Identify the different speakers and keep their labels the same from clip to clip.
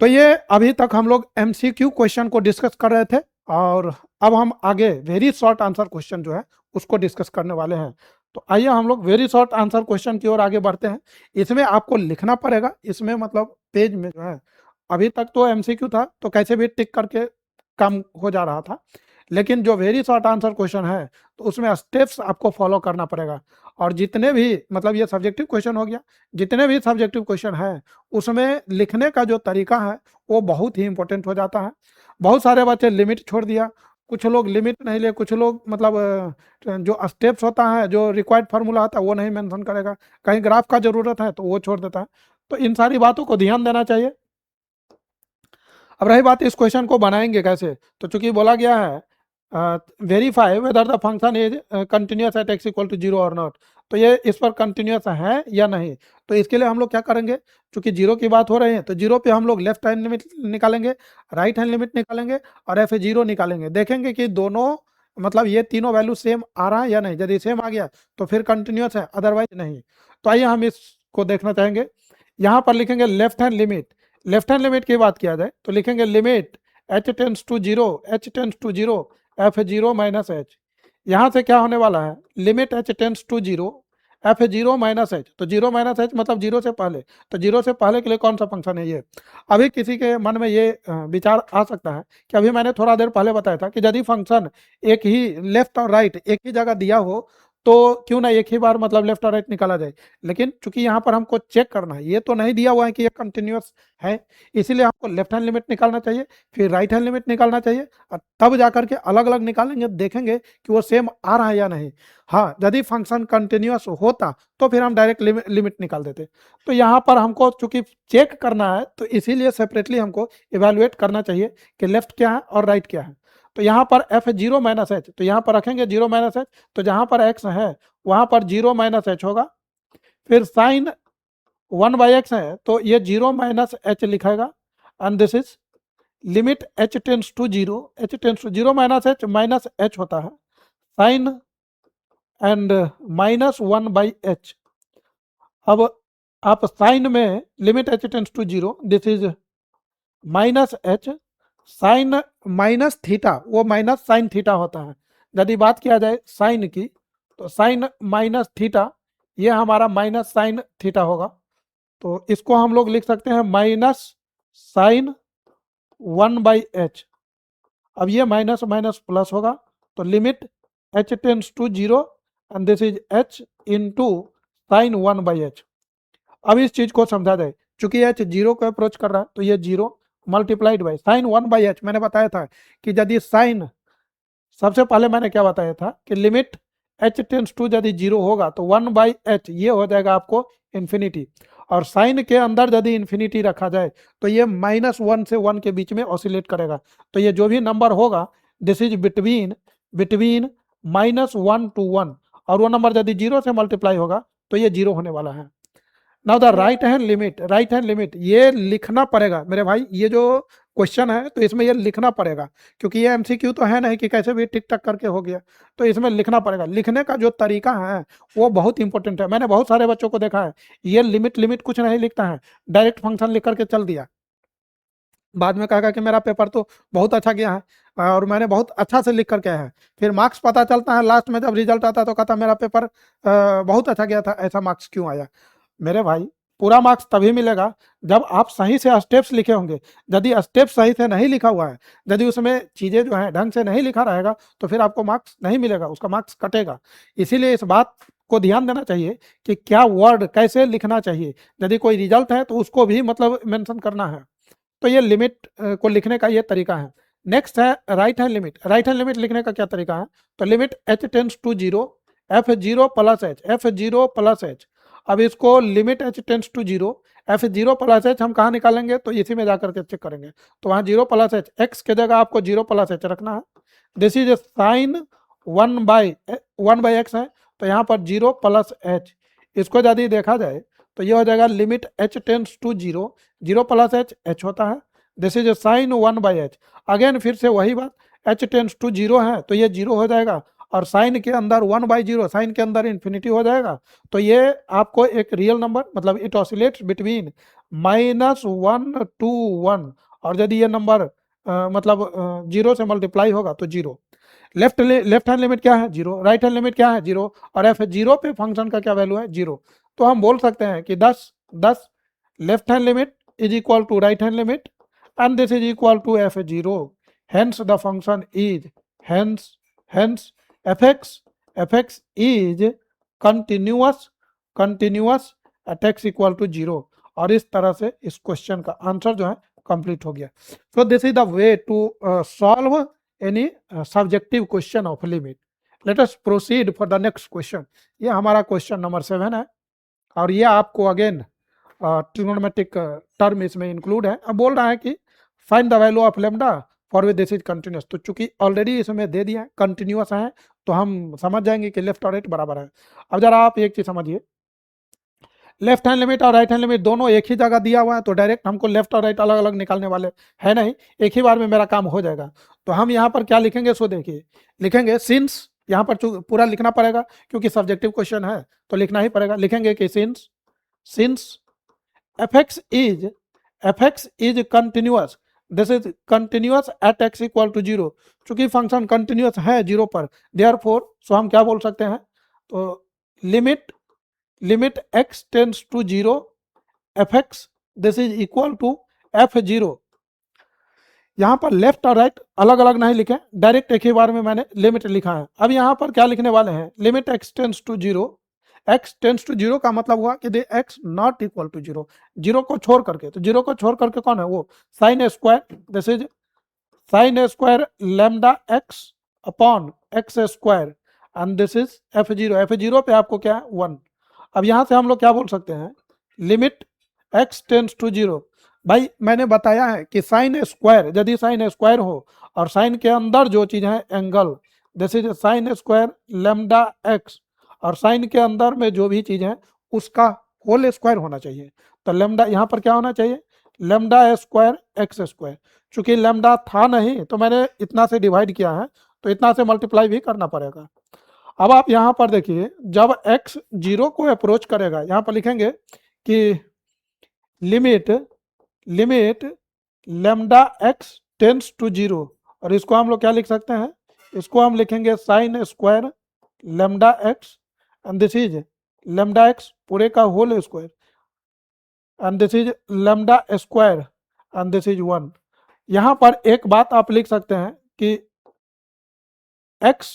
Speaker 1: तो ये अभी तक हम लोग एमसीक्यू क्वेश्चन को डिस्कस कर रहे थे और अब हम आगे वेरी शॉर्ट आंसर क्वेश्चन जो है उसको डिस्कस करने वाले हैं। तो आइए हम लोग वेरी शॉर्ट आंसर क्वेश्चन की ओर आगे बढ़ते हैं। इसमें आपको लिखना पड़ेगा, इसमें मतलब पेज में जो है, अभी तक तो एमसीक्यू था तो कैसे भी टिक करके काम हो जा रहा था, लेकिन जो वेरी शॉर्ट आंसर क्वेश्चन है तो उसमें स्टेप्स आपको फॉलो करना पड़ेगा। और जितने भी मतलब ये सब्जेक्टिव क्वेश्चन हो गया, जितने भी सब्जेक्टिव क्वेश्चन है उसमें लिखने का जो तरीका है वो बहुत ही इंपॉर्टेंट हो जाता है। बहुत सारे बच्चे लिमिट छोड़ दिया, कुछ लोग लिमिट नहीं ले, कुछ लोग मतलब जो स्टेप्स होता है, जो रिक्वायर्ड फार्मूला होता है वो नहीं मेंशन करेगा, कहीं ग्राफ का जरूरत है तो वो छोड़ देता है। तो इन सारी बातों को ध्यान देना चाहिए। अब रही बात इस क्वेश्चन को बनाएंगे कैसे, तो चूंकि बोला गया है verify whether the function is continuous at x equal to zero or not, तो ये इस पर कंटिन्यूअस है या नहीं। तो इसके लिए हम लोग क्या करेंगे, चूंकि जीरो की बात हो रही है तो जीरो पे हम लोग लेफ्ट हैंड लिमिट निकालेंगे, राइट हैंड लिमिट निकालेंगे और एफ जीरो निकालेंगे। देखेंगे कि दोनों मतलब ये तीनों वैल्यू सेम आ रहा है या नहीं। यदि सेम आ गया तो फिर कंटिन्यूअस है, अदरवाइज नहीं। तो आइए हम इसको देखना चाहेंगे। यहाँ पर लिखेंगे left hand limit. Left hand limit की बात किया जाए तो लिखेंगे limit h tends to zero, h tends to zero, f zero minus h. यहाँ से क्या होने वाला है, limit h tends to zero, f zero minus h. तो जीरो माइनस एच मतलब जीरो से पहले, तो जीरो से पहले के लिए कौन सा फंक्शन है ये। अभी किसी के मन में ये विचार आ सकता है कि अभी मैंने थोड़ा देर पहले बताया था कि यदि फंक्शन एक ही लेफ्ट और राइट एक ही जगह दिया हो तो क्यों ना एक ही बार मतलब लेफ्ट और राइट निकाला जाए। लेकिन चूंकि यहाँ पर हमको चेक करना है, ये तो नहीं दिया हुआ है कि ये कंटिन्यूअस है, इसीलिए आपको लेफ्ट हैंड लिमिट निकालना चाहिए, फिर राइट हैंड लिमिट निकालना चाहिए और तब जाकर के अलग अलग निकालेंगे, देखेंगे कि वो सेम आ रहा है या नहीं। हाँ, यदि फंक्शन कंटिन्यूअस होता तो फिर हम डायरेक्ट लिमिट निकाल देते। तो यहाँ पर हमको चूंकि चेक करना है तो इसीलिए सेपरेटली हमको इवेलुएट करना चाहिए कि लेफ्ट क्या है और राइट क्या है। तो यहाँ पर एफ जीरो माइनस एच, तो यहाँ पर रखेंगे जीरो माइनस एच, तो जहाँ पर एक्स है वहाँ पर जीरो माइनस एच होगा। फिर साइन वन बाई एक्स है तो ये जीरो माइनस एच लिखेगा and this is limit h tends to zero, h tends to zero minus h होता है sine and minus one by h. अब आप साइन में limit h tends to zero, this is minus h sine minus theta, वो minus sine theta होता है। यदि बात किया जाए साइन की तो साइन माइनस थीटा, ये हमारा माइनस साइन थीटा होगा। तो इसको हम लोग लिख सकते हैं minus sine one by h. अब ये माइनस माइनस प्लस होगा, तो limit h tends to zero and this is h into sine one by h. अब इस चीज को समझा जाए, चूंकि एच जीरो को अप्रोच कर रहा है तो ये zero multiplied by sine one by H. मैंने बताया था कि यदि साइन, सबसे पहले मैंने क्या बताया था कि लिमिट एच टेंस टू यदि जीरो होगा तो वन बाई एच ये हो जाएगा आपको इन्फिनिटी, और साइन के अंदर यदि इन्फिनिटी रखा जाए तो ये माइनस वन से वन के बीच में ऑसिलेट करेगा। तो ये जो भी नंबर होगा this is between between minus one two one, और वो नंबर यदि जीरो से मल्टीप्लाई होगा तो ये जीरो होने वाला है। Now the right hand limit, right hand limit ये लिखना पड़ेगा मेरे भाई, ये जो क्वेश्चन है तो इसमें ये लिखना पड़ेगा, क्योंकि ये एमसीक्यू तो है नहीं कि कैसे भी टिक टक करके हो गया, तो इसमें लिखना पड़ेगा। लिखने का जो तरीका है वो बहुत इंपॉर्टेंट है। मैंने बहुत सारे बच्चों को देखा है ये लिमिट लिमिट कुछ नहीं लिखता है, डायरेक्ट फंक्शन लिख करके चल दिया, बाद में कहा कि मेरा पेपर तो बहुत अच्छा गया है और मैंने बहुत अच्छा से लिख करके आया है। फिर मार्क्स पता चलता है लास्ट में जब रिजल्ट आता है तो कहता मेरा पेपर बहुत अच्छा गया था, ऐसा मार्क्स क्यों आया। मेरे भाई पूरा मार्क्स तभी मिलेगा जब आप सही से स्टेप्स लिखे होंगे। यदि स्टेप सही से नहीं लिखा हुआ है, यदि उसमें चीज़ें जो है ढंग से नहीं लिखा रहेगा तो फिर आपको मार्क्स नहीं मिलेगा, उसका मार्क्स कटेगा। इसीलिए इस बात को ध्यान देना चाहिए कि क्या वर्ड कैसे लिखना चाहिए, यदि कोई रिजल्ट है तो उसको भी मतलब मेंशन करना है। तो ये लिमिट को लिखने का ये तरीका है। नेक्स्ट है right hand limit. Right hand limit लिखने का क्या तरीका है, तो limit h tends to zero, f zero plus h, f zero plus h. अब इसको limit h tends to zero, f zero plus h हम कहाँ निकालेंगे, तो इसी में जाकर के चेक करेंगे। तो वहाँ जीरो प्लस एच, एक्स के जगह आपको जीरो प्लस एच रखना है। This is sine one by x है, तो यहाँ पर जीरो प्लस एच। इसको यदि देखा जाए तो ये हो जाएगा limit h tends to zero, zero plus h h होता है, this is sine one by h. Again फिर से वही बात, एच टेंस टू जीरो है तो ये जीरो हो जाएगा, और साइन के अंदर 1/0, साइन के अंदर इन्फिनिटी हो जाएगा, तो ये आपको एक रियल नंबर, मतलब इट ऑसिलेट्स बिटवीन -1 to 1, और यदि ये नंबर मतलब 0 से मल्टीप्लाई होगा तो 0। लेफ्ट हैंड लिमिट क्या है? 0। राइट हैंड लिमिट क्या है? 0। और f0 पे फंक्शन का क्या वैल्यू है? 0। तो हम बोल सकते हैं कि 10 left hand limit is equal to right hand limit and this is equal to f0, hence the function is hence fx is continuous at x equal to 0। और इस तरह से इस क्वेश्चन का आंसर जो है कंप्लीट हो गया। So this is the way to solve any subjective question of limit. Let us proceed for the next question. ये हमारा क्वेश्चन नंबर 7 है और ये आपको अगेन ट्रिग्नोमेट्रिक टर्म इसमें इंक्लूड है। अब बोल रहा है कि find the value of lambda for which this is continuous. तो चूंकि ऑलरेडी इसमें दे दिया कंटिन्यूस है तो हम समझ जाएंगे कि लेफ्ट और राइट बराबर है। अब जरा आप एक चीज समझिए, लेफ्ट हैंड लिमिट और राइट हैंड लिमिट दोनों एक ही जगह दिया हुआ है, तो डायरेक्ट हमको लेफ्ट और राइट अलग अलग निकालने वाले है नहीं, एक ही बार में मेरा काम हो जाएगा। तो हम यहाँ पर क्या लिखेंगे? सो देखिए, लिखेंगे सिंस, यहाँ पर पूरा लिखना पड़ेगा क्योंकि सब्जेक्टिव क्वेश्चन है तो लिखना ही पड़ेगा। लिखेंगे कि since fx is continuous, this is continuous at x equal to 0। चूंकि फंक्शन कंटिन्यूस है 0 पर, therefore सो हम क्या बोल सकते हैं? तो limit x tends to 0 fx this is equal to f0। यहाँ पर लेफ्ट और राइट अलग अलग नहीं लिखे, डायरेक्ट एक ही बार में मैंने लिमिट लिखा है। अब यहाँ पर क्या लिखने वाले हैं? Limit x tends to 0, x tends to 0 का मतलब हुआ कि दे x नॉट इक्वल टू 0, 0 को छोड़ करके। तो 0 को छोड़ करके कौन है? वो sine square, this is sine square lambda x upon x square and this is f0 पे आपको क्या है? 1। अब यहाँ से हम लोग क्या बोल सकते हैं? Limit x tends to 0। भाई मैंने बताया है कि साइन स्क्वायर, यदि साइन स्क्वायर हो और साइन के अंदर जो चीज है angle, this is sine square lambda x, और साइन के अंदर में जो भी चीज है उसका होल स्क्वायर होना चाहिए। तो लैम्डा यहाँ पर क्या होना चाहिए? Lambda square x square. चूंकि लैम्डा था नहीं तो मैंने इतना से डिवाइड किया है, तो इतना से मल्टीप्लाई भी करना पड़ेगा। अब आप यहाँ पर देखिए, जब x 0 को अप्रोच करेगा, यहाँ पर लिखेंगे कि limit lambda x tends to 0, और इसको हम लोग क्या लिख सकते हैं? इसको हम लिखेंगे sine square lambda x and this is lambda x पूरे का whole square and this is lambda square and this is 1। यहाँ पर एक बात आप लिख सकते हैं कि x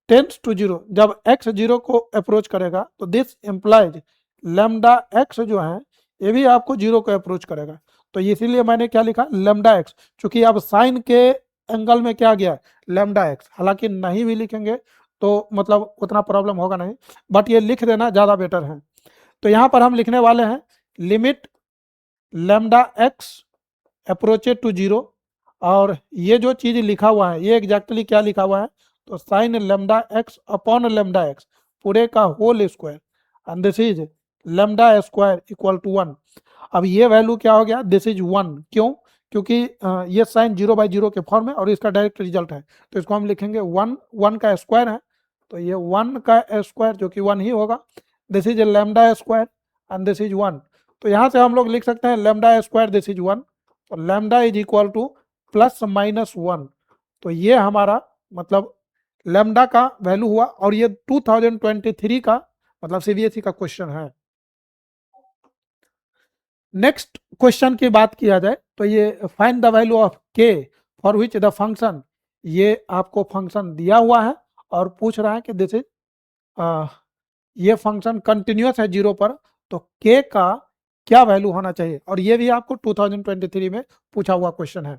Speaker 1: टेंड्स टू 0, जब x 0 को अप्रोच करेगा तो दिस इंप्लाइज लैम्डा x जो है ये भी आपको 0 को अप्रोच करेगा। तो इसीलिए मैंने क्या लिखा? Lambda x। चूंकि अब साइन के एंगल में क्या गया? Lambda x। हालांकि नहीं भी लिखेंगे तो मतलब उतना प्रॉब्लम होगा नहीं, बट ये लिख देना ज़्यादा बेटर है। तो यहाँ पर हम लिखने वाले हैं लिमिट लैम्डा x अप्रोचेड टू 0, और ये जो चीज़ लिखा हुआ है ये एग्जैक्टली क्या लिखा हुआ है? तो sine lambda x upon lambda x पूरे का whole square and this is lambda square equal to 1। अब ये वैल्यू क्या हो गया? This is 1। क्यों? क्योंकि ये साइन 0/0 के फॉर्म है और इसका डायरेक्ट रिजल्ट है, तो इसको हम लिखेंगे 1 का स्क्वायर है, तो ये 1 का स्क्वायर जो कि 1 ही होगा। This is lambda square and this is 1। तो यहाँ से हम लोग लिख सकते हैं लैम्डा स्क्वायर दिस इज 1, और लैम्डा इज इक्वल टू +-1। तो ये हमारा मतलब लैम्डा का वैल्यू हुआ, और ये 2023 का मतलब सीबीएसई का क्वेश्चन है। नेक्स्ट क्वेश्चन की बात किया जाए तो ये फाइंड द वैल्यू ऑफ के फॉर विच द फंक्शन, ये आपको फंक्शन दिया हुआ है और पूछ रहा है कि दिस इज ये फंक्शन कंटिन्यूस है 0 पर, तो के का क्या वैल्यू होना चाहिए, और ये भी आपको 2023 में पूछा हुआ क्वेश्चन है।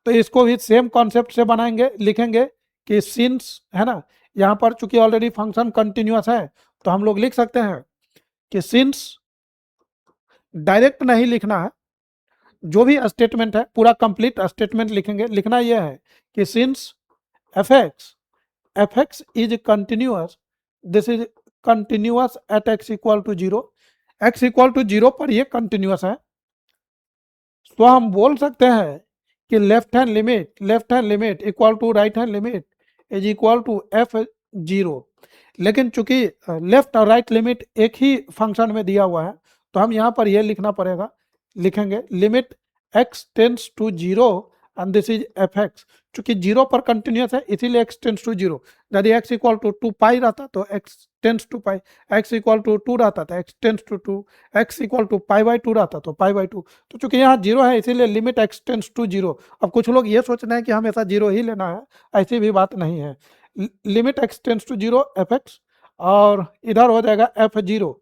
Speaker 1: तो इसको भी सेम कॉन्सेप्ट से बनाएंगे, लिखेंगे कि सिंस है ना, यहाँ पर चूंकि ऑलरेडी फंक्शन कंटिन्यूस है तो हम लोग लिख सकते हैं कि सिंस, डायरेक्ट नहीं लिखना है, जो भी स्टेटमेंट है पूरा कंप्लीट स्टेटमेंट लिखेंगे। लिखना यह है कि since fx is continuous, this is continuous at x equal to 0, x equal to 0 पर ये कंटिन्यूस है, तो हम बोल सकते हैं कि left hand limit equal to right hand limit is equal to zero. लेकिन चूंकि लेफ्ट और राइट लिमिट एक ही फंक्शन में दिया हुआ है तो हम यहाँ पर ये लिखना पड़ेगा, लिखेंगे limit x tends to zero and this is f x. चूंकि जीरो पर कंटिन्यूस है इसीलिए x टेंड्स टू जीरो। यदि x इक्वल टू 2 पाई रहता तो x tends to pi, x equal to 2 रहता था x tends to 2, x equal to pi by 2 रहता तो पाई बाई 2। तो चूंकि यहाँ जीरो है इसीलिए limit x tends to zero. अब कुछ लोग ये सोच रहे हैं कि हमेशा जीरो ही लेना है, ऐसी भी बात नहीं है। Limit x tends to zero f x और इधर हो जाएगा एफ जीरो।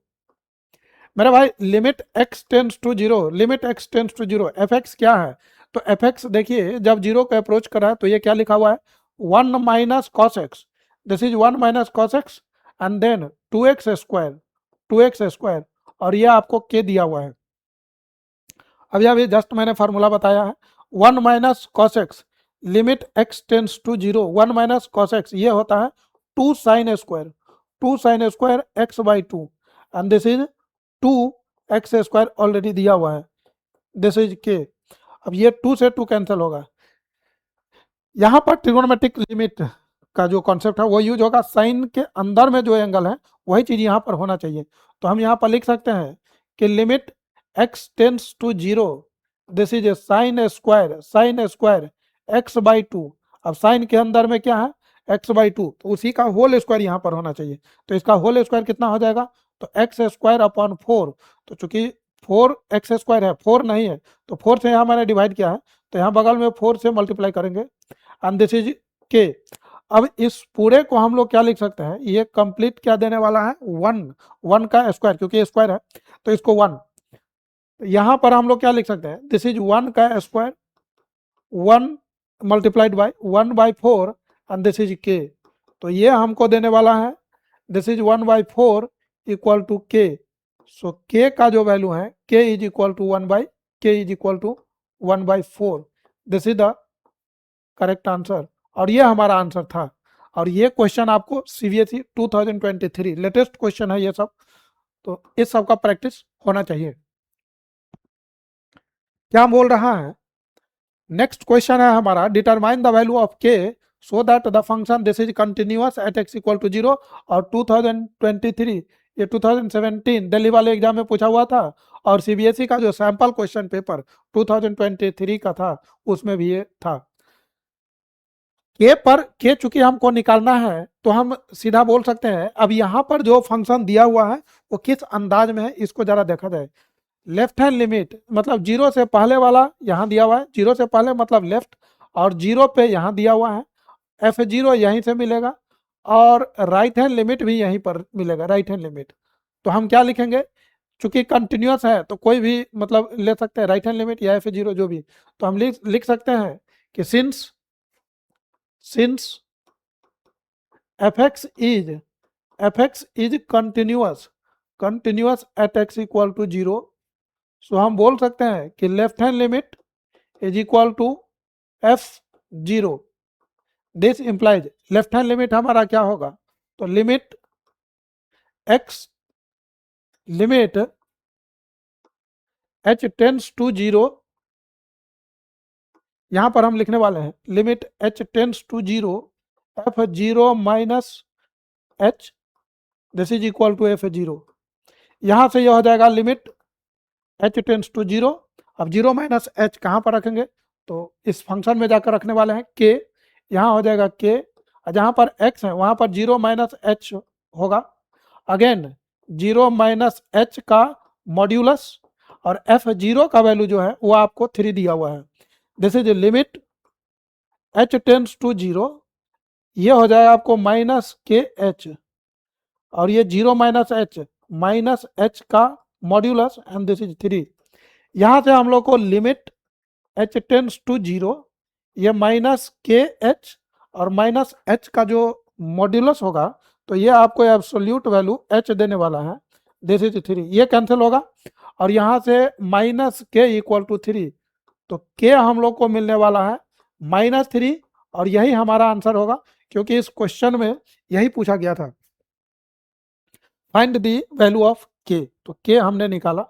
Speaker 1: मेरा भाई limit x tends to zero, limit x tends to zero, f x क्या है? तो एफ एक्स देखिए जब जीरो को अप्रोच कर रहा है तो ये क्या लिखा हुआ है, 1 minus cos x, this is 1 minus cos x and then 2x square, 2x square, और ये आपको k दिया हुआ है। अभी जस्ट मैंने फार्मूला बताया है, 1 minus cos x limit x tends to zero, 1 minus cos x ये होता है 2 sine square, 2 sine square x by 2 and this is 2x square already दिया हुआ है, दिस इज k। अब ये 2 से 2 कैंसिल होगा। यहाँ पर ट्रिगोनोमेट्रिक लिमिट का जो कॉन्सेप्ट है वो यूज होगा, साइन के अंदर में जो एंगल है वही चीज यहाँ पर होना चाहिए। तो हम यहाँ पर लिख सकते हैं कि limit x tends to zero, this is a sine square, sine square x by 2। अब साइन के अंदर में क्या है, x बाई 2, तो उसी का होल स्क्वायर यहाँ पर होना चाहिए। तो इसका होल स्क्वायर कितना हो जाएगा, तो x स्क्वायर अपॉन 4। तो चूंकि 4x स्क्वायर है, 4 नहीं है, तो 4 से यहाँ मैंने डिवाइड किया है तो यहाँ बगल में 4 से मल्टीप्लाई करेंगे एंड दिस इज k। अब इस पूरे को हम लोग क्या लिख सकते हैं, ये कंप्लीट क्या देने वाला है, 1 का स्क्वायर, क्योंकि स्क्वायर है तो इसको 1। यहाँ पर हम लोग क्या लिख सकते हैं, दिस इज 1 का square, 1 multiplied by 1 by 4 and this is k। तो ये हमको देने वाला है, this is 1 by 4 equal to k। So k का जो वैल्यू है k इज इक्वल टू 1 बाई, k is equal to 1 by 4। This is the correct answer, और ये हमारा आंसर था। और ये क्वेश्चन आपको सीबीएसई 2023 लेटेस्ट क्वेश्चन है ये सब, तो इस सब का प्रैक्टिस होना चाहिए। क्या बोल रहा है, नेक्स्ट क्वेश्चन है हमारा, determine the value of k so that the function this is continuous at x equal to 0। और 2023 ये 2017 दिल्ली वाले एग्जाम में पूछा हुआ था, और सीबीएसई का जो सैंपल क्वेश्चन पेपर 2023 का था उसमें भी ये था। के चूंकि हमको निकालना है तो हम सीधा बोल सकते हैं, अब यहाँ पर जो फंक्शन दिया हुआ है वो किस अंदाज में है इसको जरा देखा जाए। लेफ्ट हैंड लिमिट मतलब जीरो से पहले वाला यहाँ दिया हुआ है, जीरो से पहले मतलब लेफ्ट, और जीरो पे यहाँ दिया हुआ है, एफ जीरो यहीं से मिलेगा, और राइट हैंड लिमिट भी यहीं पर मिलेगा, राइट हैंड लिमिट। तो हम क्या लिखेंगे, चूंकि कंटिन्यूस है तो कोई भी मतलब ले सकते हैं, राइट हैंड लिमिट या एफ जीरो जो भी। तो हम लिख सकते हैं कि since fx is continuous at x equal to 0, so हम बोल सकते हैं कि left hand limit is equal to f zero. This implies left hand limit हमारा क्या होगा, तो लिमिट h टेंड्स टू 0, यहां पर हम लिखने वाले हैं limit h tends to 0 f zero minus h, this is equal to f zero. यहां से यह हो जाएगा लिमिट h टेंड्स टू 0। अब 0 माइनस h कहां पर रखेंगे, तो इस फंक्शन में जाकर रखने वाले हैं k, यहां हो जाएगा k, और जहां पर x है वहां पर 0 माइनस h होगा, अगेन 0 माइनस h का मॉड्यूलस, और एफ जीरो का वैल्यू जो है वो आपको 3 दिया हुआ है। This is limit h tends to 0, ये हो जाएगा आपको माइनस के एच, और ये 0 माइनस एच का मॉड्यूलस एंड दिस इज 3। यहां से हम लोग को लिमिट h टेंड्स टू 0, ये माइनस के एच और माइनस h का जो मॉड्यूलस होगा तो ये आपको एब्सोल्यूट वैल्यू h देने वाला है, दिस इज 3, ये कैंसिल होगा, और यहां से माइनस के इक्वल टू 3, तो k हम लोग को मिलने वाला है -3, और यही हमारा आंसर होगा क्योंकि इस क्वेश्चन में यही पूछा गया था, find the value of k, तो k हमने निकाला।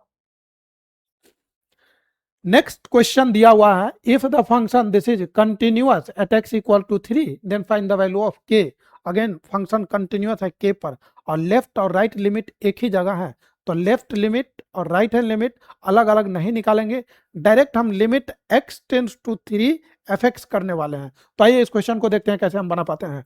Speaker 1: नेक्स्ट क्वेश्चन दिया हुआ है, if the function this is continuous at x equal to 3 then find the value of k। Again function continuous है के पर और लेफ्ट और राइट लिमिट एक ही जगह है, तो लेफ्ट लिमिट और राइट हैंड लिमिट अलग अलग नहीं निकालेंगे, डायरेक्ट हम limit x tends to 3 fx करने वाले हैं। तो आइए इस क्वेश्चन को देखते हैं कैसे हम बना पाते हैं।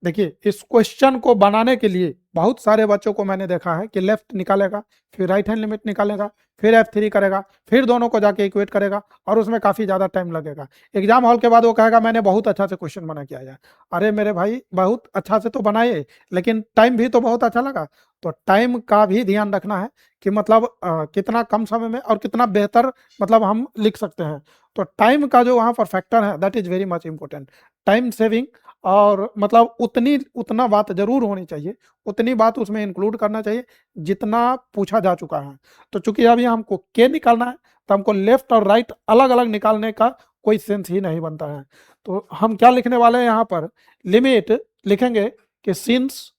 Speaker 1: देखिए इस क्वेश्चन को बनाने के लिए बहुत सारे बच्चों को मैंने देखा है कि लेफ्ट निकालेगा, फिर राइट हैंड लिमिट निकालेगा, फिर F3 करेगा, फिर दोनों को जाके इक्वेट करेगा और उसमें काफ़ी ज़्यादा टाइम लगेगा। एग्जाम हॉल के बाद वो कहेगा मैंने बहुत अच्छा से क्वेश्चन बना के आया। अरे मेरे भाई बहुत अच्छा से तो बनाए, लेकिन टाइम भी तो बहुत अच्छा लगा। तो टाइम का भी ध्यान रखना है कि मतलब कितना कम समय में और कितना बेहतर मतलब हम लिख सकते हैं। तो टाइम का जो वहाँ पर फैक्टर है that is very much important. Time saving और मतलब उतना बात जरूर होनी चाहिए, उतनी बात उसमें इंक्लूड करना चाहिए जितना पूछा जा चुका है। तो चूंकि अभी हमको के निकालना है तो हमको लेफ्ट और राइट अलग अलग निकालने का कोई सेंस ही नहीं बनता है। तो हम क्या लिखने वाले हैं यहाँ पर, लिमिट लिखेंगे कि since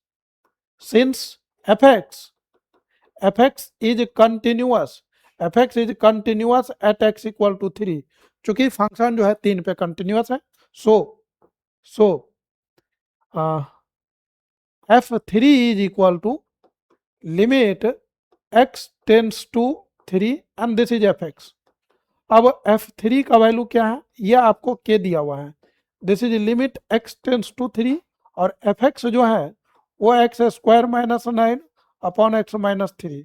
Speaker 1: fx is continuous at x equal to 3, चूंकि फंक्शन जो है 3 पे कंटिन्यूअस है, सो f3 is equal to limit x tends to 3 and this is fx। अब f3 का वैल्यू क्या है, ये आपको k दिया हुआ है, this is limit x tends to 3 और fx जो है वो x square minus 9 upon x minus 3,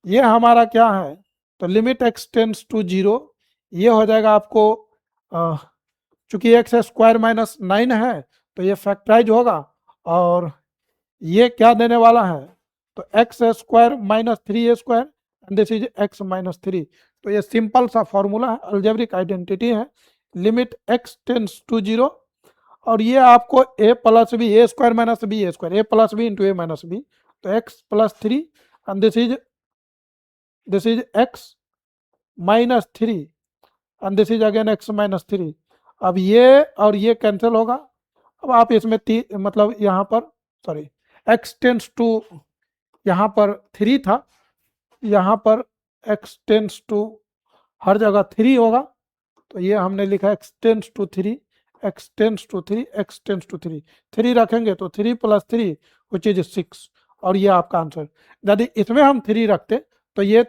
Speaker 1: ये हमारा क्या है, तो लिमिट x टेंड्स टू 0, ये हो जाएगा आपको चूंकि एक्स स्क्वायर माइनस 9 है तो ये फैक्टराइज होगा और ये क्या देने वाला है, तो x square minus 3 square and this is x minus 3। तो ये सिंपल सा फॉर्मूला है, अलजेब्रिक आइडेंटिटी है, लिमिट एक्स टेंड्स टू 0 और ये आपको a plus B, A square minus B A square, A plus B into A minus B, तो x plus 3 and this is x minus 3 and this is again x minus 3। अब ये और ये cancel होगा। अब आप इसमें मतलब यहाँ पर सॉरी x टेंड्स टू, यहाँ पर 3 था, यहाँ पर x टेंड्स टू हर जगह 3 होगा, तो ये हमने लिखा x tends to 3, x tends to 3, x tends to 3, 3 रखेंगे तो 3 प्लस 3 विच इज 6 और ये आपका आंसर। यदि इसमें हम 3 रखते तो ये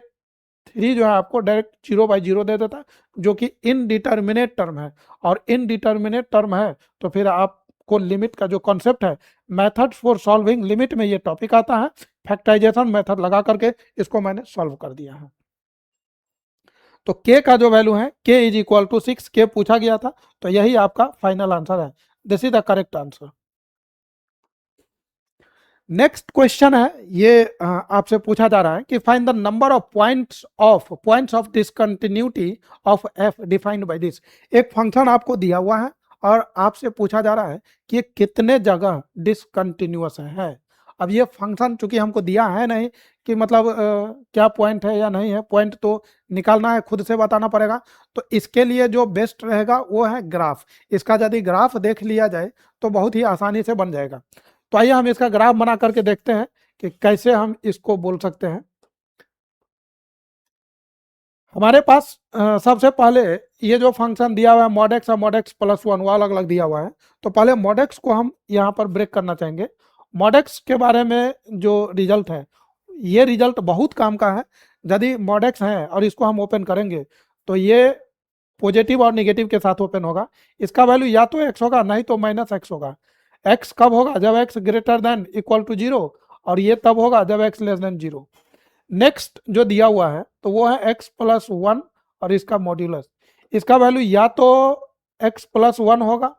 Speaker 1: 3 जो है आपको डायरेक्ट 0/0 दे देता, जो कि इनडिटर्मिनेट टर्म है और इनडिटर्मिनेट टर्म है तो फिर आपको लिमिट का जो कॉन्सेप्ट है, मेथड फॉर सॉल्विंग लिमिट में ये टॉपिक आता है, फैक्टराइजेशन मेथड लगा करके इसको मैंने सॉल्व कर दिया है। तो k का जो वैल्यू है k is equal to 6, k पूछा गया था तो यही आपका फाइनल आंसर है, this is the correct answer. Next question है, ये आपसे पूछा जा रहा है कि find the number of points of discontinuity of f defined by this. एक फंक्शन आपको दिया हुआ है और आपसे पूछा जा रहा है कि कितने जगह डिसकंटिन्यूअस है। अब ये फंक्शन चूंकि हमको दिया है नहीं कि मतलब क्या पॉइंट है या नहीं है, पॉइंट तो निकालना है, खुद से बताना पड़ेगा। तो इसके लिए जो बेस्ट रहेगा वो है ग्राफ। इसका यदि ग्राफ देख लिया जाए तो बहुत ही आसानी से बन जाएगा। तो आइए हम इसका ग्राफ बना करके देखते हैं कि कैसे हम इसको बोल सकते हैं। हमारे पास सबसे पहले ये जो फंक्शन दिया हुआ है mod x और mod x प्लस 1 वो अलग अलग दिया हुआ है, तो पहले mod x को हम यहाँ पर ब्रेक करना चाहेंगे। mod x के बारे में जो रिजल्ट है, ये रिजल्ट बहुत काम का है। यदि mod x है और इसको हम ओपन करेंगे तो ये पॉजिटिव और निगेटिव के साथ ओपन होगा। इसका वैल्यू या तो x होगा नहीं तो माइनस x होगा। x कब होगा, जब x greater than equal to 0 और ये तब होगा जब x लेस देन 0। नेक्स्ट जो दिया हुआ है तो वो है x प्लस 1 और इसका मॉड्यूलस, इसका वैल्यू या तो x प्लस 1 होगा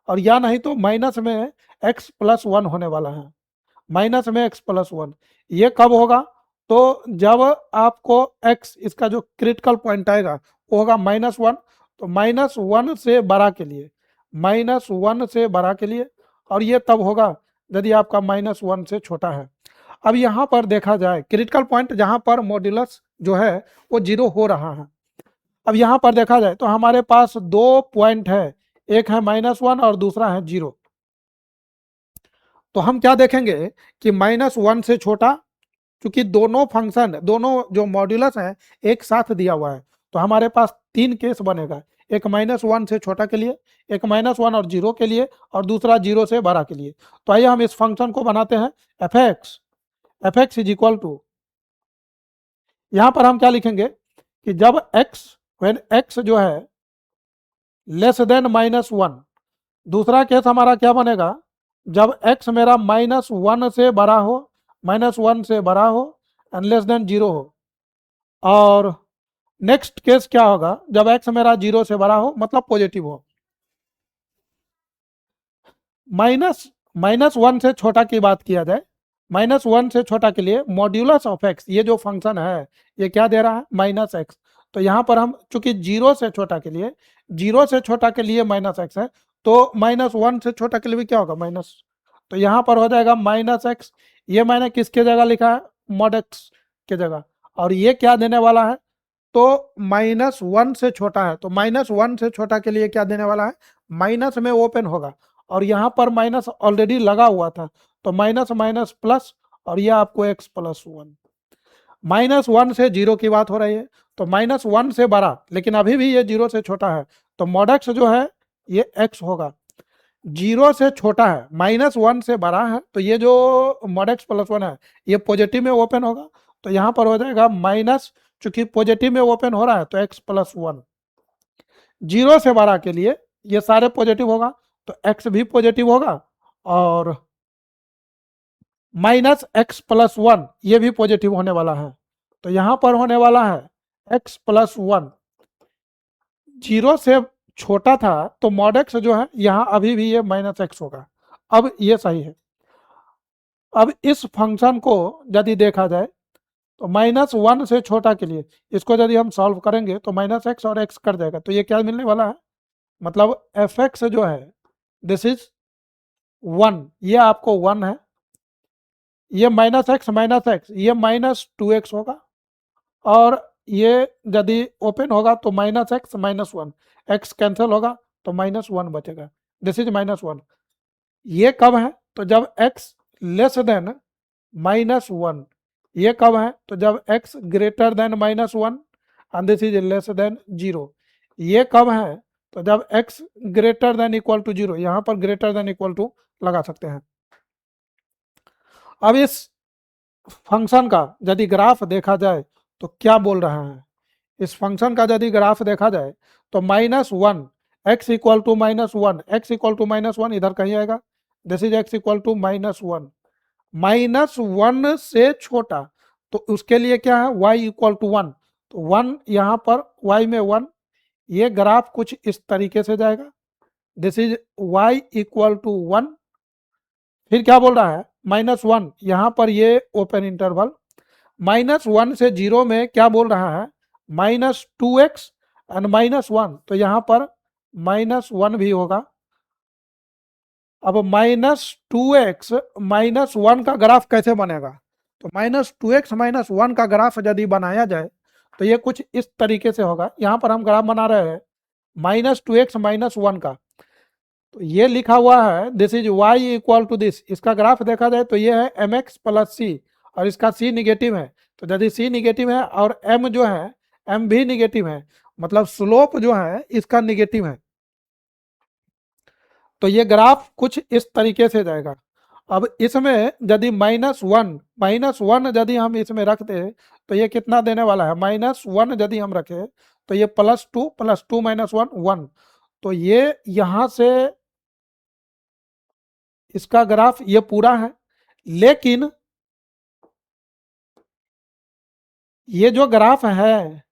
Speaker 1: और या नहीं तो माइनस में x प्लस 1 होने वाला है, माइनस में x प्लस 1। ये कब होगा, तो जब आपको x इसका जो क्रिटिकल पॉइंट आएगा वो होगा -1, तो -1 से बड़ा के लिए, -1 से बड़ा के लिए, और ये तब होगा यदि आपका -1 से छोटा है। अब यहाँ पर देखा जाए क्रिटिकल पॉइंट जहाँ पर मॉड्यूलस जो है वो 0 हो रहा है। अब यहाँ पर देखा जाए तो हमारे पास 2 पॉइंट है, एक है -1 और दूसरा है 0। तो हम क्या देखेंगे कि -1 से छोटा, क्योंकि दोनों फंक्शन, दोनों जो मॉड्यूलस है एक साथ दिया हुआ है, तो हमारे पास 3 केस बनेगा। एक -1 से छोटा के लिए, एक -1 और 0 के लिए, और दूसरा 0 से बड़ा के लिए। तो आइए हम इस फंक्शन को बनाते हैं f x is equal to, यहां पर हम क्या लिखेंगे कि जब x, व्हेन x जो है लेस देन -1, दूसरा केस हमारा क्या बनेगा, जब x मेरा -1 से बड़ा हो, -1 से बड़ा हो एंड लेस देन 0 हो। और नेक्स्ट केस क्या होगा, जब x मेरा 0 से बड़ा हो, मतलब पॉजिटिव हो। -1 से छोटा की बात किया जाए, -1 से छोटा के लिए मॉड्यूलस ऑफ x, ये जो फंक्शन है ये क्या दे रहा है, -x। तो यहाँ पर हम चूंकि 0 से छोटा के लिए, 0 से छोटा के लिए -x है, तो -1 से छोटा के लिए भी क्या होगा, माइनस। तो यहाँ पर हो जाएगा -x, ये मैंने किसके जगह लिखा है, mod x के जगह। और ये क्या देने वाला है, तो -1 से छोटा है, तो -1 से छोटा के लिए क्या देने वाला है, माइनस में ओपन होगा, और यहाँ पर माइनस ऑलरेडी लगा हुआ था, तो माइनस माइनस प्लस, और ये आपको x+1। -1 से 0 की बात हो रही है, तो -1 से बड़ा, लेकिन अभी भी ये 0 से छोटा है, तो mod x जो है ये x होगा। 0 से छोटा है, -1 से बड़ा है, तो ये जो mod x+1 है ये पॉजिटिव में ओपन होगा, तो यहाँ पर हो जाएगा माइनस, चूंकि पॉजिटिव में ओपन हो रहा है तो x+1। 0 से बड़ा के लिए ये सारे पॉजिटिव होगा, तो x भी पॉजिटिव होगा, और -x+1 ये भी पॉजिटिव होने वाला है, तो यहां पर होने वाला है x+1। 0 से छोटा था, तो mod x जो है यहां अभी भी ये -x होगा। अब ये सही है। अब इस फंक्शन को यदि देखा जाए, तो -1 से छोटा के लिए इसको यदि हम सॉल्व करेंगे तो -x और x कर जाएगा, तो ये क्या मिलने वाला है, मतलब एफ एक्स जो है दिस इज 1, ये आपको 1 है, ये -x ये -2x होगा, और ये यदि ओपन होगा तो -x -1, x कैंसिल होगा तो -1 बचेगा, दिस इज -1। ये कब है, तो जब x लेस देन -1, ये कब है, तो जब x greater than -1 and this is less than 0। ये कब है, तो जब x greater than equal to 0, यहां पर ग्रेटर देन इक्वल टू लगा सकते हैं। अब इस फंक्शन का यदि ग्राफ देखा जाए तो क्या बोल रहा है, इस फंक्शन का यदि ग्राफ देखा जाए तो -1, x equal to -1, x equal to -1 इधर कहीं आएगा, this is x equal to -1। -1 से छोटा, तो उसके लिए क्या है, y इक्वल टू 1, तो 1 यहाँ पर y में 1, ये ग्राफ कुछ इस तरीके से जाएगा, this is y equal to 1। फिर क्या बोल रहा है, -1, यहाँ पर ये ओपन इंटरवल, -1 से 0 में क्या बोल रहा है, -2x एंड -1, तो यहाँ पर -1 भी होगा। अब -2x -1 का ग्राफ कैसे बनेगा, तो -2x -1 का ग्राफ यदि बनाया जाए तो ये कुछ इस तरीके से होगा। यहाँ पर हम ग्राफ बना रहे हैं -2x -1 का, तो ये लिखा हुआ है this is y equal to this, इसका ग्राफ देखा जाए तो ये है mx प्लस c, और इसका c निगेटिव है, तो यदि c निगेटिव है और m जो है m भी निगेटिव है, मतलब स्लोप जो है इसका निगेटिव है, तो ये ग्राफ कुछ इस तरीके से जाएगा। अब इसमें यदि -1 यदि हम इसमें रखते हैं तो ये कितना देने वाला है, -1 यदि हम रखें तो ये +2 +2 -1 1, तो ये यहां से इसका ग्राफ ये पूरा है, लेकिन ये जो ग्राफ है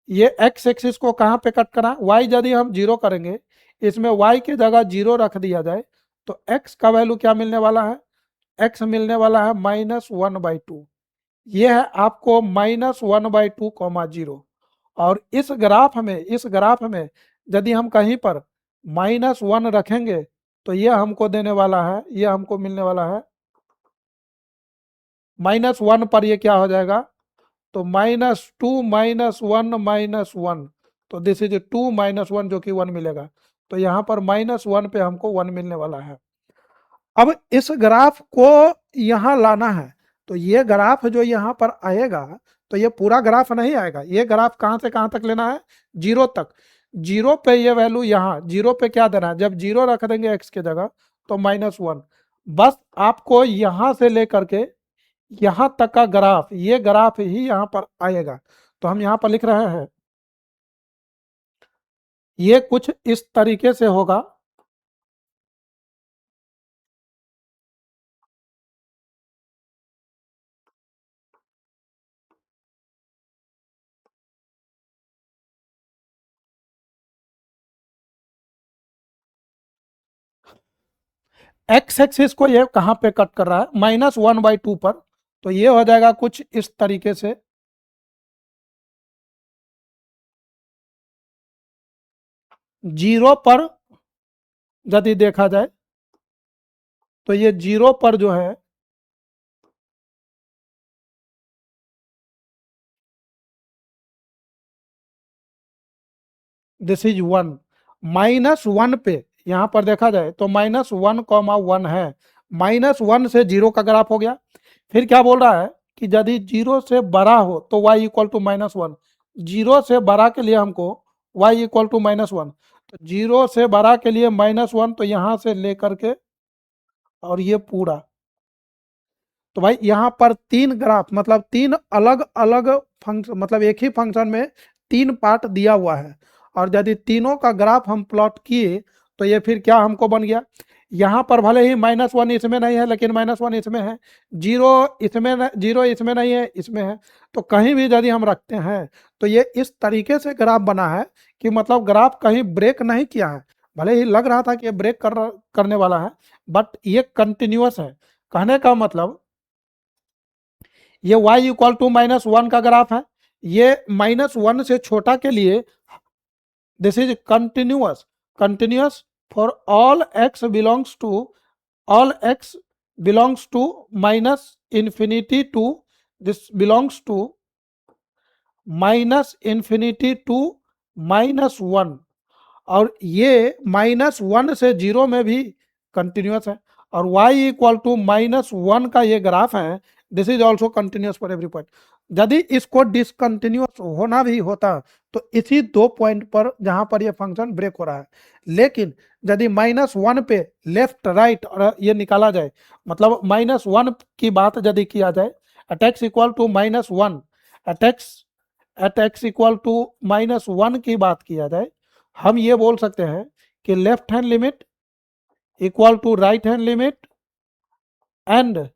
Speaker 1: ये x एक्सिस को कहाँ पे कट करा, y यदि हम 0 करेंगे, इसमें y की जगह 0 रख दिया जाए तो x का वैल्यू क्या मिलने वाला है, x मिलने वाला है -1/2, ये है आपको -1/2 0। और इस ग्राफ में यदि हम कहीं पर -1 रखेंगे तो ये हमको देने वाला है, ये हमको मिलने वाला है -1 पर ये क्या हो जाएगा, तो -2 -1 -1, तो दिस इज 2 -1 जो कि 1 मिलेगा, तो यहाँ पर -1 पे हमको 1 मिलने वाला है। अब इस ग्राफ को यहाँ लाना है, तो ये ग्राफ जो यहाँ पर आएगा तो ये पूरा ग्राफ नहीं आएगा, ये ग्राफ कहाँ से कहाँ तक लेना है, 0 तक। जीरो पे ये वैल्यू, यहाँ जीरो पे क्या देना है, जब जीरो रख देंगे एक्स की जगह तो -1। बस आपको यहां से लेकर के यहां तक का ग्राफ, ये ग्राफ ही यहां पर आएगा। तो हम यहां पर लिख रहे हैं, ये कुछ इस तरीके से होगा। एक्स एक्सिस को ये कहां पे कट कर रहा है, -1/2 पर। तो ये हो जाएगा कुछ इस तरीके से। जीरो पर यदि देखा जाए तो ये जीरो पर जो है, दिस इज 1। -1 पे यहां पर देखा जाए तो -1,1 है। -1 से जीरो का ग्राफ हो गया। फिर क्या बोल रहा है कि यदि जीरो से बड़ा हो तो y इक्वल टू -1। जीरो से बड़ा के लिए हमको y इक्वल टू -1, तो जीरो से बड़ा के लिए -1, तो यहां से लेकर के और ये पूरा। तो भाई यहाँ पर तीन ग्राफ, मतलब तीन अलग अलग फंक्शन, मतलब एक ही फंक्शन में तीन पार्ट दिया हुआ है। और यदि तीनों का ग्राफ हम प्लॉट किए तो ये फिर क्या हमको बन गया, यहाँ पर भले ही -1 इसमें नहीं है लेकिन -1 इसमें है, जीरो इसमें जीरो इसमें नहीं है, इसमें है। तो कहीं भी यदि हम रखते हैं तो ये इस तरीके से ग्राफ बना है कि मतलब ग्राफ कहीं ब्रेक नहीं किया है। भले ही लग रहा था कि ये ब्रेक करने वाला है, बट ये कंटिन्यूअस है। कहने का मतलब ये y इक्वल टू -1 का ग्राफ है। ये -1 से छोटा के लिए this is continuous, continuous for all x belongs to, all x belongs to -infinity to, this belongs to -infinity to -1। और ये -1 से जीरो में भी कंटिन्यूअस है। और y इक्वल टू -1 का ये ग्राफ है, this is also continuous for every point. यदि इसको डिसकंटिन्यूअस होना भी होता तो इसी दो पॉइंट पर जहां पर ये फंक्शन ब्रेक हो रहा है। लेकिन यदि -1 पे लेफ्ट राइट और ये निकाला जाए, मतलब -1 की बात यदि किया जाए, at x equal to -1, at x equal to -1 की बात किया जाए, हम ये बोल सकते हैं कि left hand limit equal to right hand limit and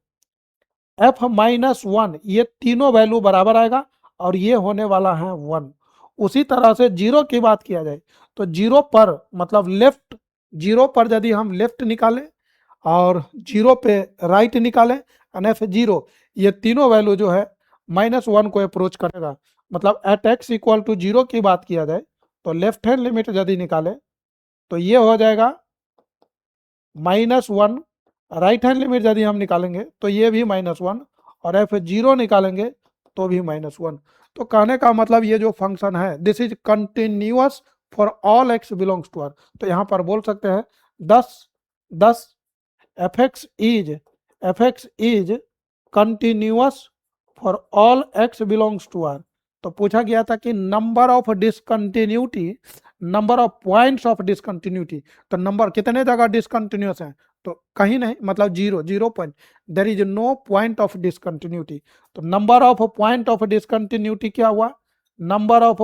Speaker 1: f-1, ये तीनों वैल्यू बराबर आएगा और ये होने वाला है 1। उसी तरह से जीरो की बात किया जाए तो जीरो पर, मतलब लेफ्ट, जीरो पर यदि हम लेफ्ट निकालें और जीरो पे राइट निकालें, एंड f0, ये तीनों वैल्यू जो है -1 को अप्रोच करेगा। मतलब at x equal to zero की बात किया जाए तो लेफ्ट हैंड लिमिट यदि निकाले तो ये हो जाएगा -1, राइट हैंड लिमिट यदि हम निकालेंगे तो ये भी -1, और f0 निकालेंगे तो भी -1। तो कहने का मतलब ये जो फंक्शन है this is continuous for all x belongs to r। तो यहाँ पर बोल सकते हैं 10 fx is continuous for all x belongs to r। तो पूछा गया था कि number of discontinuity, number of points of discontinuity, तो नंबर कितने जगह डिसकंटिन्यूअस है, तो कहीं नहीं, मतलब zero, zero point, there is no point of discontinuity. तो number of point of discontinuity क्या हुआ, number of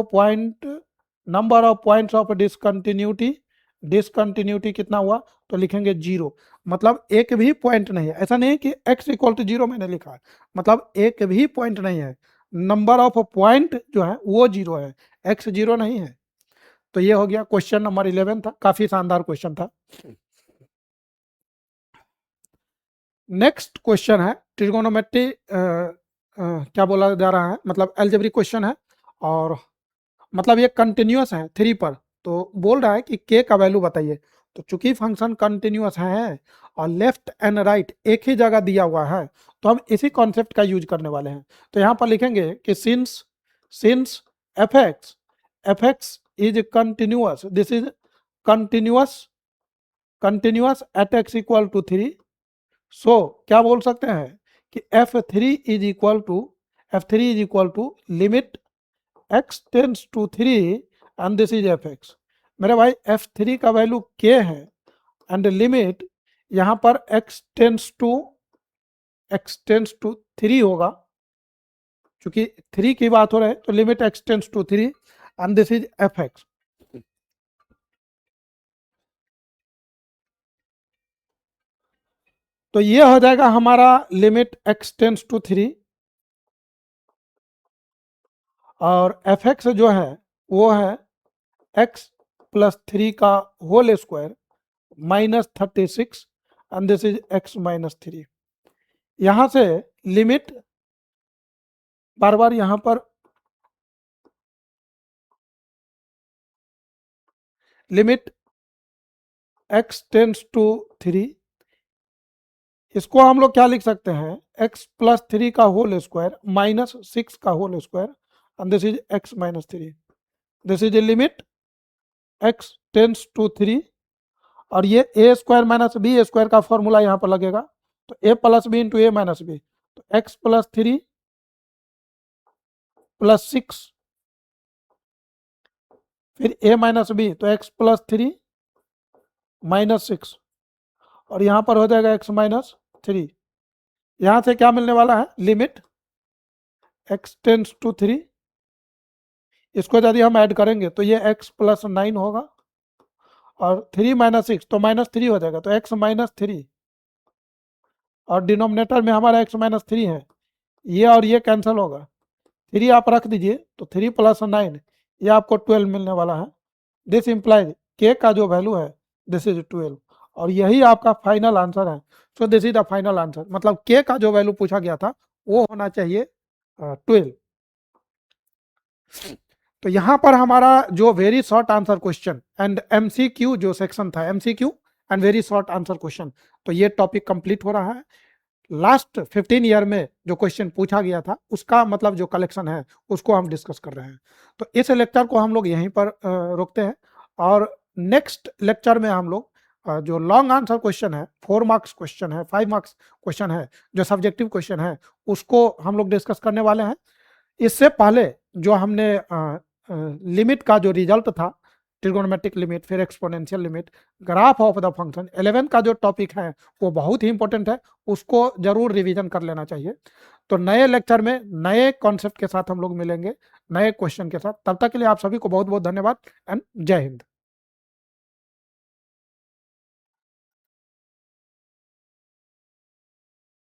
Speaker 1: points of discontinuity, discontinuity कितना हुआ, तो लिखेंगे जीरो। मतलब एक भी पॉइंट नहीं है, ऐसा नहीं कि x इक्वल टू जीरो मैंने लिखा है, मतलब एक भी पॉइंट नहीं है। नंबर ऑफ पॉइंट जो है वो जीरो है, x जीरो नहीं है। तो ये हो गया क्वेश्चन नंबर 11 था, काफी शानदार क्वेश्चन था। नेक्स्ट क्वेश्चन है ट्रिगोनोमेट्री, क्या बोला जा रहा है, मतलब एल्जेब्रिक क्वेश्चन है, और मतलब ये कंटिन्यूअस है 3 पर। तो बोल रहा है कि k का वैल्यू बताइए। तो चूंकि फंक्शन कंटिन्यूअस है और लेफ्ट एंड राइट एक ही जगह दिया हुआ है, तो हम इसी कॉन्सेप्ट का यूज करने वाले हैं। तो यहाँ पर लिखेंगे कि since f x is continuous, this is continuous at x equal to 3। So क्या बोल सकते हैं कि f3 is equal to limit x tends to 3 and this is f(x). मेरे भाई f3 का वैल्यू k है एंड लिमिट यहाँ पर x टेंस टू 3 होगा, क्योंकि 3 की बात हो रही है तो limit x tends to 3 and this is fx। तो ये हो जाएगा हमारा लिमिट x टेंस टू 3 और fx जो है वो है x प्लस 3 का whole square -36 and this is x minus 3। यहां से लिमिट बार बार यहां पर लिमिट x टेंस टू 3, इसको हम लोग क्या लिख सकते हैं, x प्लस 3 का होल स्क्वायर -6 का whole square and this is x minus 3। This is a limit x tends to 3 और ये a square minus b square का फॉर्मूला यहाँ पर लगेगा, तो a plus B into A minus B, तो एक्स प्लस 3 प्लस 6 फिर ए माइनस बी, तो एक्स प्लस 3 माइनस 6 और यहाँ पर हो जाएगा एक्स माइनस 3। यहाँ से क्या मिलने वाला है, लिमिट एक्स टेंस टू 3, इसको यदि हम ऐड करेंगे तो ये एक्स प्लस 9 होगा और 3 माइनस 6 तो -3 हो जाएगा, तो एक्स माइनस 3 और डिनोमिनेटर में हमारा एक्स माइनस 3 है, ये और ये कैंसिल होगा, 3 आप रख दीजिए तो 3 प्लस 9 ये आपको 12 मिलने वाला है। दिस इंप्लाइज के का जो वैल्यू है दिस इज 12 और यही आपका फाइनल आंसर है। सो this is the final answer, मतलब के का जो वैल्यू पूछा गया था वो होना चाहिए 12। तो यहाँ पर हमारा जो very short answer question and MCQ जो सेक्शन था, MCQ and very short answer question, तो ये टॉपिक कंप्लीट हो रहा है। लास्ट 15 ईयर में जो क्वेश्चन पूछा गया था उसका मतलब जो कलेक्शन है उसको हम डिस्कस कर रहे हैं। तो इस लेक्चर को हम लोग यहीं पर रोकते हैं और नेक्स्ट लेक्चर में हम लोग जो लॉन्ग आंसर क्वेश्चन है, 4 मार्क्स क्वेश्चन है, 5 मार्क्स क्वेश्चन है, जो सब्जेक्टिव क्वेश्चन है उसको हम लोग डिस्कस करने वाले हैं। इससे पहले जो हमने लिमिट का जो रिजल्ट था, ट्रिगोनोमेट्रिक लिमिट, फिर exponential limit, graph of the function, 11 का जो टॉपिक है वो बहुत ही इंपॉर्टेंट है, उसको जरूर रिवीजन कर लेना चाहिए। तो नए लेक्चर में नए कॉन्सेप्ट के साथ हम लोग मिलेंगे, नए क्वेश्चन के साथ। तब तक के लिए आप सभी को बहुत बहुत धन्यवाद एंड जय हिंद।